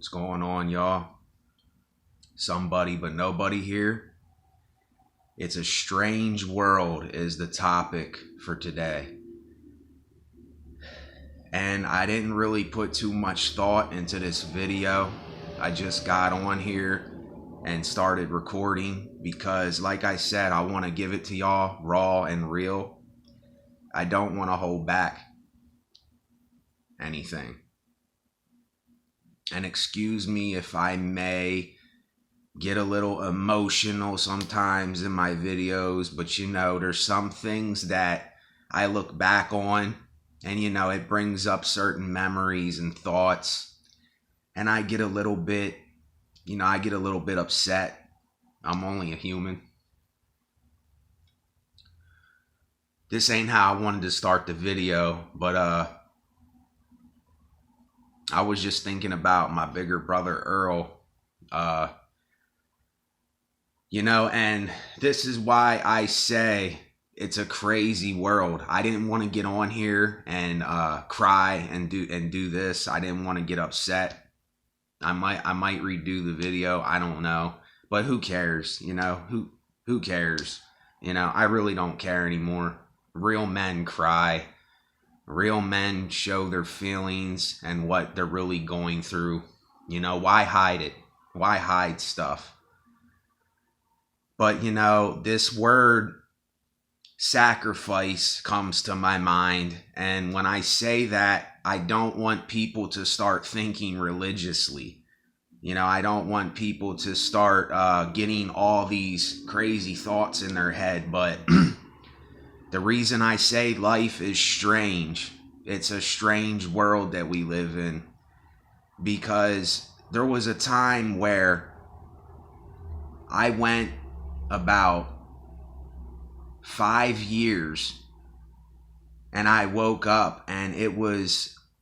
What's going on, y'all? Somebody but nobody here. It's a strange world is the topic for today. And I didn't really put too much thought into this video. I just got on here and started recording because, like I said, I want to give it to y'all raw and real. I don't want to hold back anything. And excuse me if I may get a little emotional sometimes in my videos, but you know, there's some things that I look back on and you know, it brings up certain memories and thoughts, and I get a little bit, upset. I'm only a human. This ain't how I wanted to start the video, but I was just thinking about my bigger brother Earl. And this is why I say it's a crazy world. I didn't want to get on here and cry and do this. I didn't want to get upset. I might redo the video. I don't know, but who cares? Who cares? I really don't care anymore. Real men cry. Real men show their feelings and what they're really going through. Why hide it? Why hide stuff? But this word sacrifice comes to my mind, and when I say that, I don't want people to start thinking religiously. I don't want people to start getting all these crazy thoughts in their head, but the reason I say life is strange, it's a strange world that we live in, because there was a time where I went about 5 years and I woke up and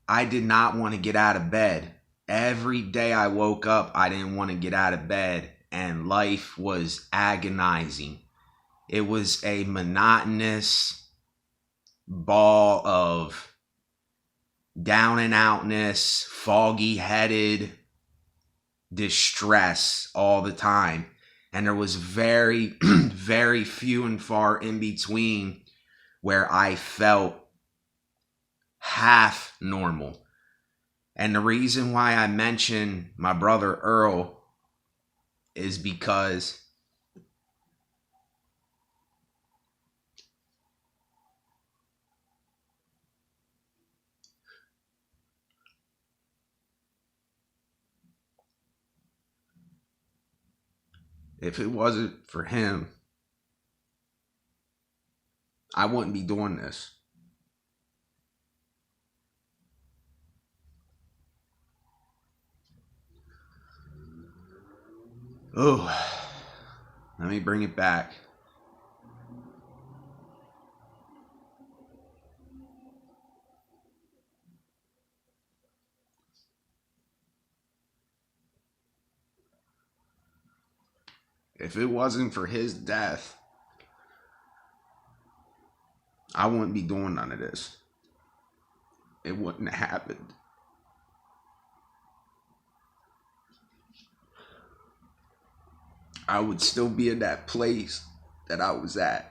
I did not want to get out of bed. Every day I woke up, I didn't want to get out of bed, and life was agonizing. It was a monotonous ball of down and outness, foggy headed distress all the time. And there was very, very few and far in between where I felt half normal. And the reason why I mention my brother Earl is because if it wasn't for him, I wouldn't be doing this. Oh, let me bring it back. If it wasn't for his death, I wouldn't be doing none of this. It wouldn't have happened. I would still be in that place that I was at.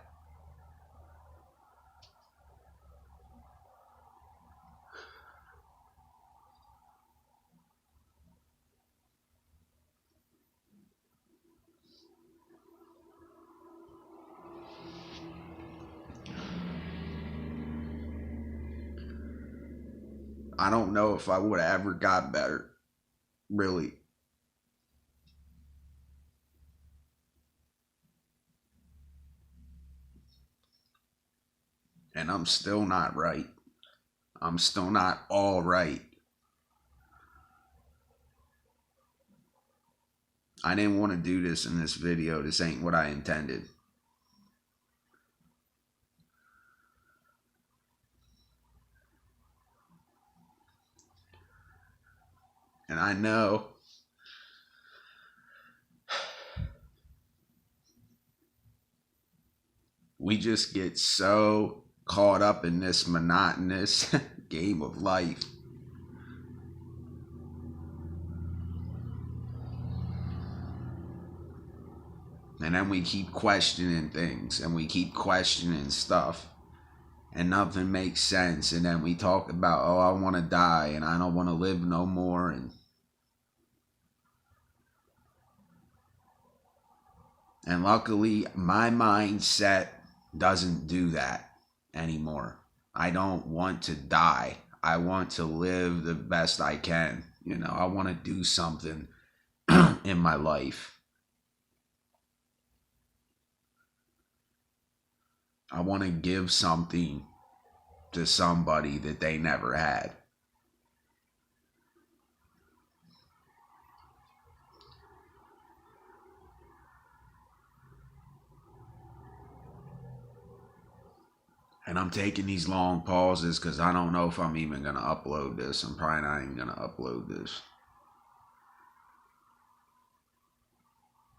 I don't know if I would have ever got better, really. And I'm still not right. I'm still not all right. I didn't want to do this in this video. This ain't what I intended. And I know we just get so caught up in this monotonous game of life And then we keep questioning things and we keep questioning stuff. And nothing makes sense. And then we talk about, oh, I want to die and I don't want to live no more. And luckily, my mindset doesn't do that anymore. I don't want to die. I want to live the best I can. You know, I want to do something in my life. I want to give something to somebody that they never had. And I'm taking these long pauses because I don't know if I'm even going to upload this. I'm probably not even going to upload this.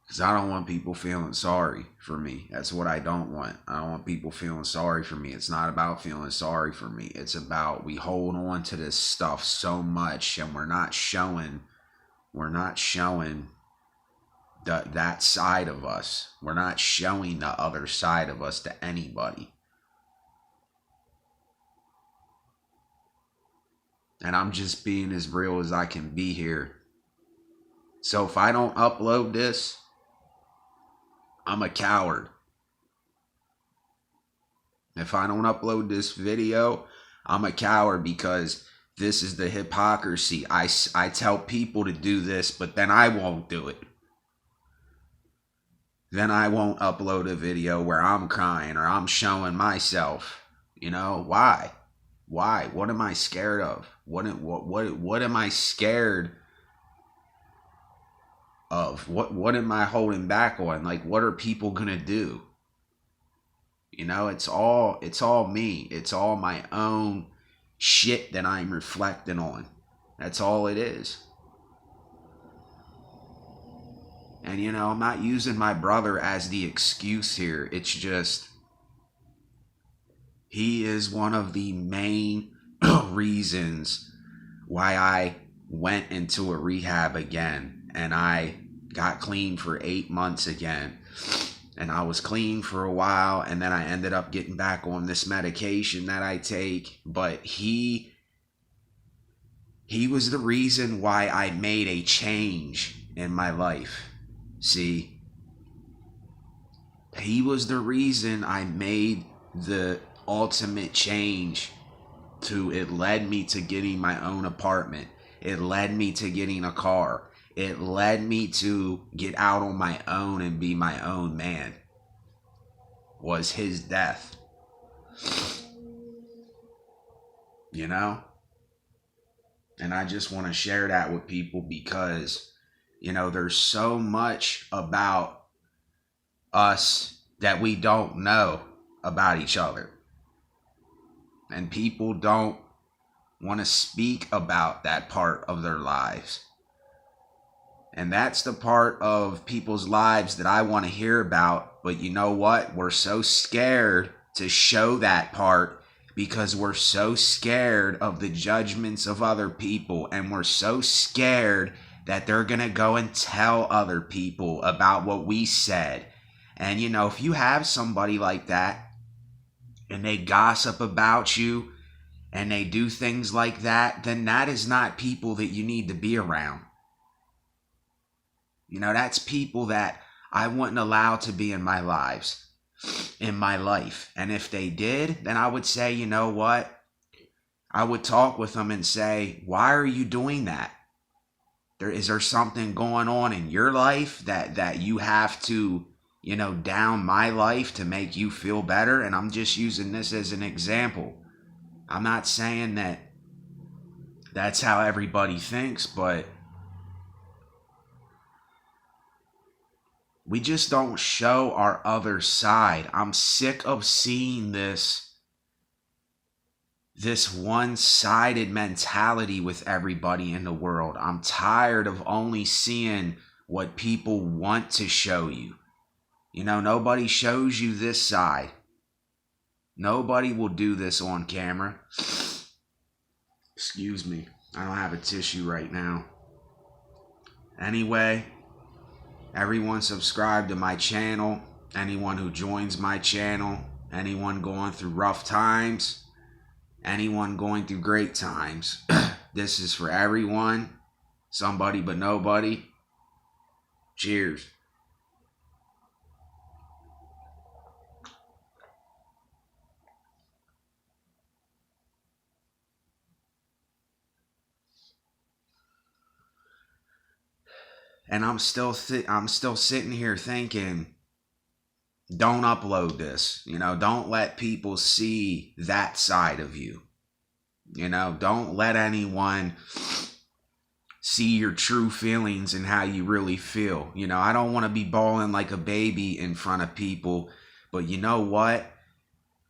Because I don't want people feeling sorry for me. That's what I don't want. I don't want people feeling sorry for me. It's not about feeling sorry for me. It's about we hold on to this stuff so much and we're not showing that side of us. We're not showing the other side of us to anybody. And I'm just being as real as I can be here. So if I don't upload this, I'm a coward. If I don't upload this video, I'm a coward because this is the hypocrisy. I tell people to do this, but then I won't do it. Then I won't upload a video where I'm crying or I'm showing myself. You know, why? Why? What am I scared of? What am I scared of? What am I holding back on? Like, what are people gonna do? You know, it's all me. It's all my own shit that I'm reflecting on. That's all it is. And you know, I'm not using my brother as the excuse here. It's just he is one of the main reasons why I went into a rehab again and I got clean for 8 months again. And I was clean for a while and then I ended up getting back on this medication that I take. But he was the reason why I made a change in my life. See, he was the reason I made the ultimate change. It led me to getting my own apartment. It led me to getting a car. It led me to get out on my own and be my own man. Was his death. You know? And I just want to share that with people because, you know, there's so much about us that we don't know about each other. And people don't want to speak about that part of their lives. And that's the part of people's lives that I want to hear about. But you know what? We're so scared to show that part because we're so scared of the judgments of other people. And we're so scared that they're going to go and tell other people about what we said. And you know, if you have somebody like that, and they gossip about you, and they do things like that, then that is not people that you need to be around. You know, that's people that I wouldn't allow to be in my life. And if they did, then I would say, you know what? I would talk with them and say, why are you doing that? Is there something going on in your life that you have to, you know, down my life to make you feel better? And I'm just using this as an example. I'm not saying that that's how everybody thinks, but we just don't show our other side. I'm sick of seeing this one-sided mentality with everybody in the world. I'm tired of only seeing what people want to show you. You know, nobody shows you this side. Nobody will do this on camera. Excuse me. I don't have a tissue right now. Anyway, Everyone subscribe to my channel. Anyone who joins my channel. Anyone going through rough times. Anyone going through great times. This is for everyone. Somebody but nobody. Cheers. And I'm still sitting here thinking, don't upload this. Don't let people see that side of you. Don't let anyone see your true feelings and how you really feel. I don't want to be bawling like a baby in front of people, but you know what?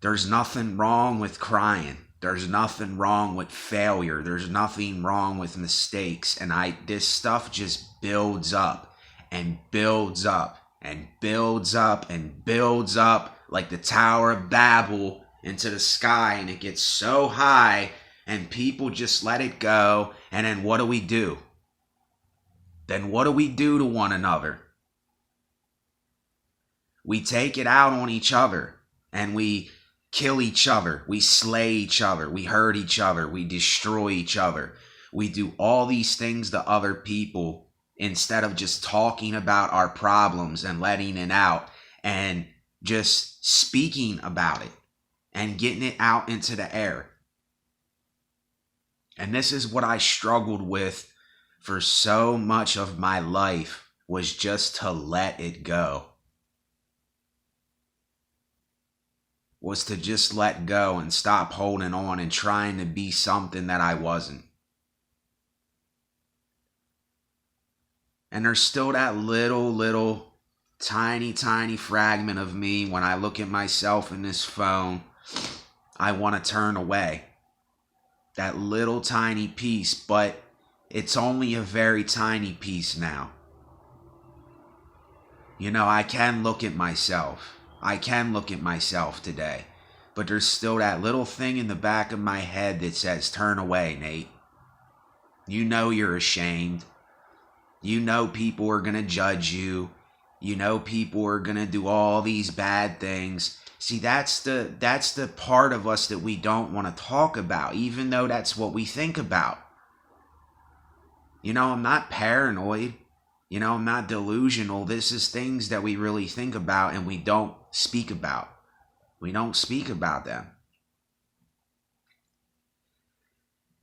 There's nothing wrong with crying. There's nothing wrong with failure. There's nothing wrong with mistakes. And this stuff just builds up and builds up and builds up and builds up like the Tower of Babel into the sky. And it gets so high and people just let it go. And then what do? Then what do we do to one another? We take it out on each other and we kill each other, we slay each other, we hurt each other, we destroy each other. We do all these things to other people instead of just talking about our problems and letting it out and just speaking about it and getting it out into the air. And this is what I struggled with for so much of my life, was just to let it go. Was to just let go and stop holding on and trying to be something that I wasn't. And there's still that little, tiny fragment of me when I look at myself in this phone, I want to turn away. That little tiny piece, but it's only a very tiny piece now. I can look at myself. I can look at myself today, but there's still that little thing in the back of my head that says, turn away, Nate. You're ashamed. People are going to judge you. People are going to do all these bad things. See, that's the part of us that we don't want to talk about, even though that's what we think about. I'm not paranoid. I'm not delusional. This is things that we really think about and we don't speak about. We don't speak about them.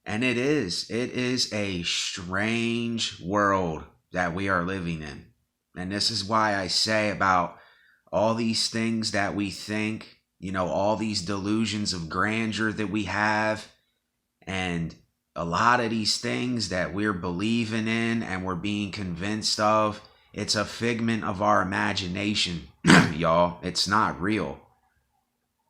And it is a strange world that we are living in. And this is why I say about all these things that we think, all these delusions of grandeur that we have, and a lot of these things that we're believing in and we're being convinced of, it's a figment of our imagination, y'all. It's not real.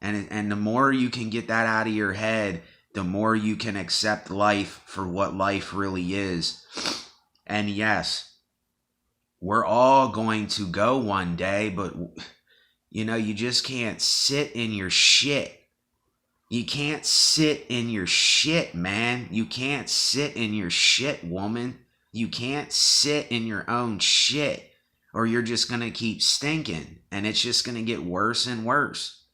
And the more you can get that out of your head, the more you can accept life for what life really is. And yes, we're all going to go one day, but you just can't sit in your shit. You can't sit in your shit, man. You can't sit in your shit, woman. You can't sit in your own shit, or you're just going to keep stinking, and it's just going to get worse and worse.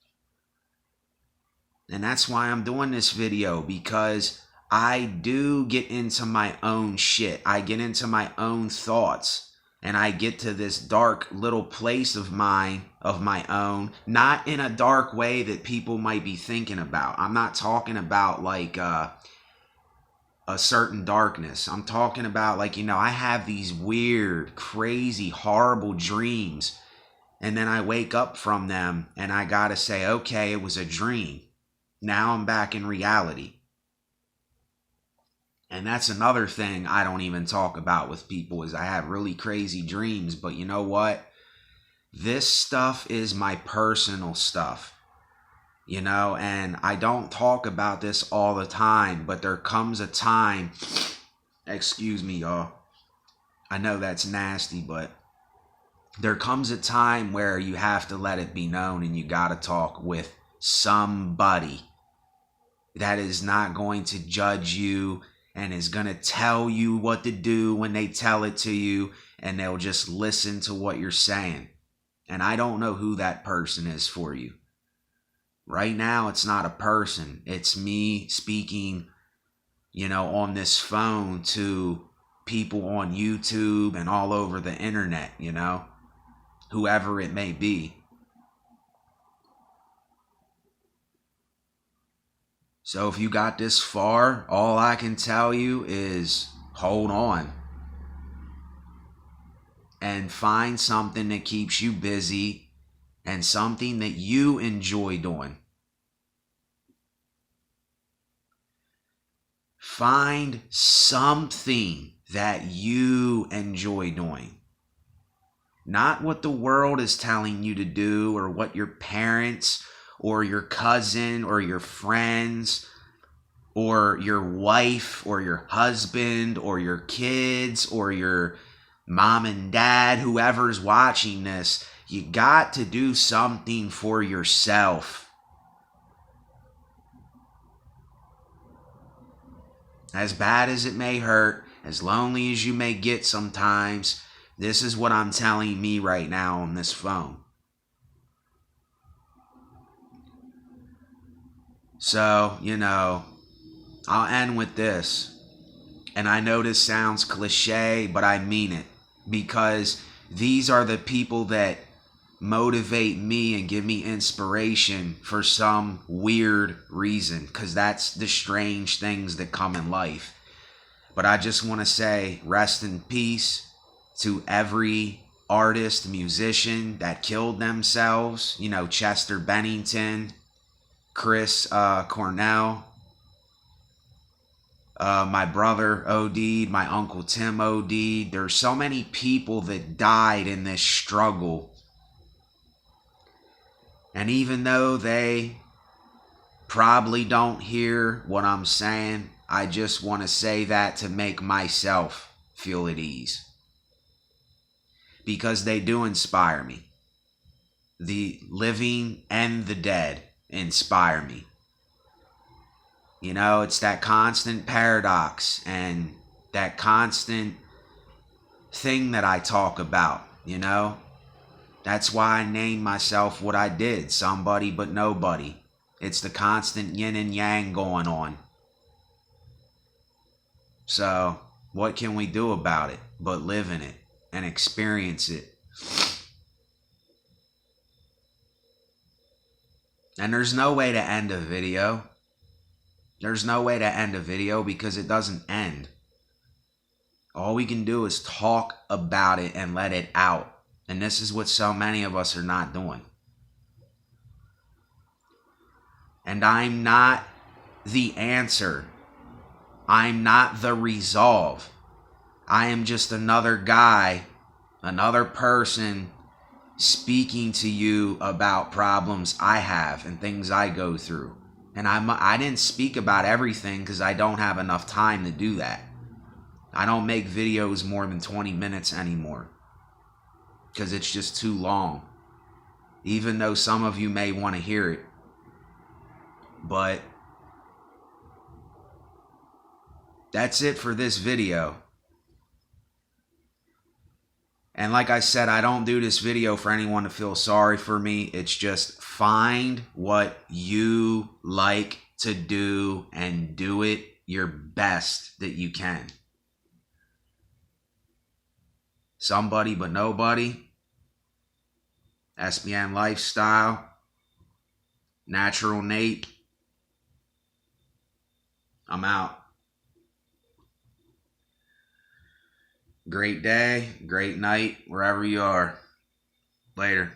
And that's why I'm doing this video, because I do get into my own shit. I get into my own thoughts. And I get to this dark little place of mine, of my own, not in a dark way that people might be thinking about. I'm not talking about like a certain darkness. I'm talking about like, I have these weird, crazy, horrible dreams. And then I wake up from them and I gotta say, okay, it was a dream. Now I'm back in reality. And that's another thing I don't even talk about with people, is I have really crazy dreams. But you know what? This stuff is my personal stuff, and I don't talk about this all the time, but there comes a time, excuse me, y'all. I know that's nasty, but there comes a time where you have to let it be known, and you got to talk with somebody that is not going to judge you and is going to tell you what to do when they tell it to you, and they'll just listen to what you're saying. And I don't know who that person is for you. Right now, it's not a person. It's me speaking, on this phone to people on YouTube and all over the internet, whoever it may be. So if you got this far, all I can tell you is hold on and find something that keeps you busy and something that you enjoy doing. Find something that you enjoy doing. Not what the world is telling you to do, or what your parents or your cousin or your friends or your wife or your husband or your kids or your mom and dad, whoever's watching this. You got to do something for yourself. As bad as it may hurt, as lonely as you may get sometimes, this is what I'm telling me right now on this phone. So, I'll end with this. And I know this sounds cliche, but I mean it. Because these are the people that motivate me and give me inspiration for some weird reason. Because that's the strange things that come in life. But I just want to say rest in peace to every artist, musician that killed themselves. Chester Bennington, Chris Cornell. My brother OD'd, my Uncle Tim OD'd. There's so many people that died in this struggle. And even though they probably don't hear what I'm saying, I just want to say that to make myself feel at ease. Because they do inspire me. The living and the dead inspire me. It's that constant paradox and that constant thing that I talk about, That's why I named myself what I did, somebody but nobody. It's the constant yin and yang going on. So, what can we do about it but live in it and experience it? And there's no way to end a video. There's no way to end a video because it doesn't end. All we can do is talk about it and let it out. And this is what so many of us are not doing. And I'm not the answer. I'm not the resolve. I am just another guy, another person speaking to you about problems I have and things I go through. And I didn't speak about everything because I don't have enough time to do that. I don't make videos more than 20 minutes anymore because it's just too long. Even though some of you may want to hear it. But that's it for this video. And like I said, I don't do this video for anyone to feel sorry for me. It's just find what you like to do and do it your best that you can. Somebody but nobody. SBN Lifestyle. Natural Nate. I'm out. Great day, great night, wherever you are. Later.